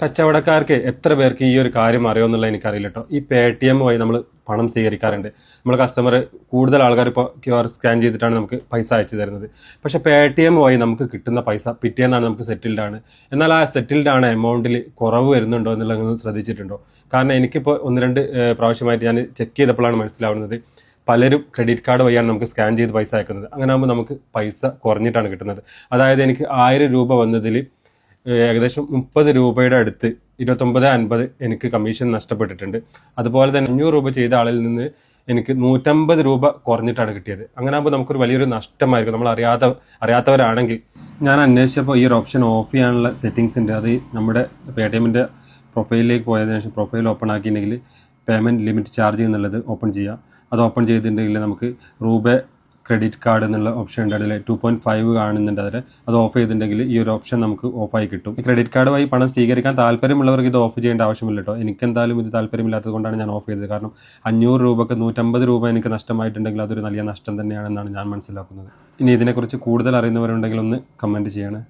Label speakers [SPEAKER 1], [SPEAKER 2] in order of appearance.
[SPEAKER 1] കച്ചവടക്കാർക്ക് എത്ര പേർക്ക് ഈ ഒരു കാര്യം അറിയുമെന്നുള്ള എനിക്കറിയില്ല കേട്ടോ. ഈ Paytm വഴി നമ്മൾ പണം സ്വീകരിക്കാറുണ്ട്. നമ്മൾ കസ്റ്റമർ കൂടുതൽ ആൾക്കാർ ഇപ്പോൾ QR സ്കാൻ ചെയ്തിട്ടാണ് നമുക്ക് പൈസ അയച്ചു തരുന്നത്. പക്ഷേ Paytm വഴി നമുക്ക് കിട്ടുന്ന പൈസ പിറ്റേന്നാണ് നമുക്ക് സെറ്റിൽഡ് ആണ്. എന്നാൽ ആ സെറ്റിൽഡ് ആണ് എമൗണ്ടിൽ കുറവ് വരുന്നുണ്ടോ എന്നുള്ളത് നിങ്ങൾ ശ്രദ്ധിച്ചിട്ടുണ്ടോ? കാരണം എനിക്കിപ്പോൾ ഒന്ന് രണ്ട് പ്രാവശ്യമായിട്ട് ഞാൻ ചെക്ക് ചെയ്തപ്പോഴാണ് മനസ്സിലാവുന്നത് പലരും ക്രെഡിറ്റ് കാർഡ് വഴിയാണ് നമുക്ക് സ്കാൻ ചെയ്ത് പൈസ അയക്കുന്നത്. അങ്ങനെ ആകുമ്പോൾ നമുക്ക് പൈസ കുറഞ്ഞിട്ടാണ് കിട്ടുന്നത്. അതായത് എനിക്ക് 1000 രൂപ വന്നതിൽ ഏകദേശം 30 രൂപയുടെ അടുത്ത് 29.50 എനിക്ക് കമ്മീഷൻ നഷ്ടപ്പെട്ടിട്ടുണ്ട്. അതുപോലെ തന്നെ 500 രൂപ ചെയ്ത ആളിൽ നിന്ന് എനിക്ക് 150 രൂപ കുറഞ്ഞിട്ടാണ് കിട്ടിയത്. അങ്ങനെ ആകുമ്പോൾ നമുക്കൊരു വലിയൊരു നഷ്ടമായിരിക്കും. നമ്മൾ അറിയാത്തവരാണെങ്കിൽ ഞാൻ അന്വേഷിച്ചപ്പോൾ ഈ ഒരു ഓപ്ഷൻ ഓഫ് ചെയ്യാനുള്ള സെറ്റിങ്സ് ഉണ്ട്. അത് നമ്മുടെ Paytmന്റെ പ്രൊഫൈലിലേക്ക് പോയതിനു ശേഷം പ്രൊഫൈൽ ഓപ്പൺ ആക്കിയിട്ടുണ്ടെങ്കിൽ പേയ്മെൻറ്റ് ലിമിറ്റ് ചാർജ് എന്നുള്ളത് ഓപ്പൺ ചെയ്യുക. അത് ഓപ്പൺ ചെയ്തിട്ടുണ്ടെങ്കിൽ നമുക്ക് രൂപ ക്രെഡിറ്റ് കാർഡ് എന്നുള്ള ഓപ്ഷൻ ഉണ്ട്. അതിൽ 2.5 കാണുന്നുണ്ട്. അത് ഓഫ് ചെയ്തിട്ടുണ്ടെങ്കിൽ ഈ ഒരു ഓപ്ഷൻ നമുക്ക് ഓഫായി കിട്ടും. ഈ ക്രെഡിറ്റ് കാർഡ് വഴി പണം സ്വീകരിക്കാൻ താല്പര്യമുള്ളവർക്ക് ഇത് ഓഫ് ചെയ്യേണ്ട ആവശ്യമില്ല കേട്ടോ. എനിക്കെന്തായാലും ഇത് താല്പര്യമില്ലാത്തത് കൊണ്ടാണ് ഞാൻ ഓഫ് ചെയ്തത്. കാരണം 500 രൂപക്ക് 150 രൂപ എനിക്ക് നഷ്ടമായിട്ടുണ്ടെങ്കിൽ അതൊരു വലിയ നഷ്ടം തന്നെയാണെന്നാണ് ഞാൻ മനസ്സിലാക്കുന്നത്. ഇനി ഇതിനെക്കുറിച്ച് കൂടുതൽ അറിയുന്നവരുണ്ടെങ്കിൽ ഒന്ന് കമൻറ്റ് ചെയ്യണേ.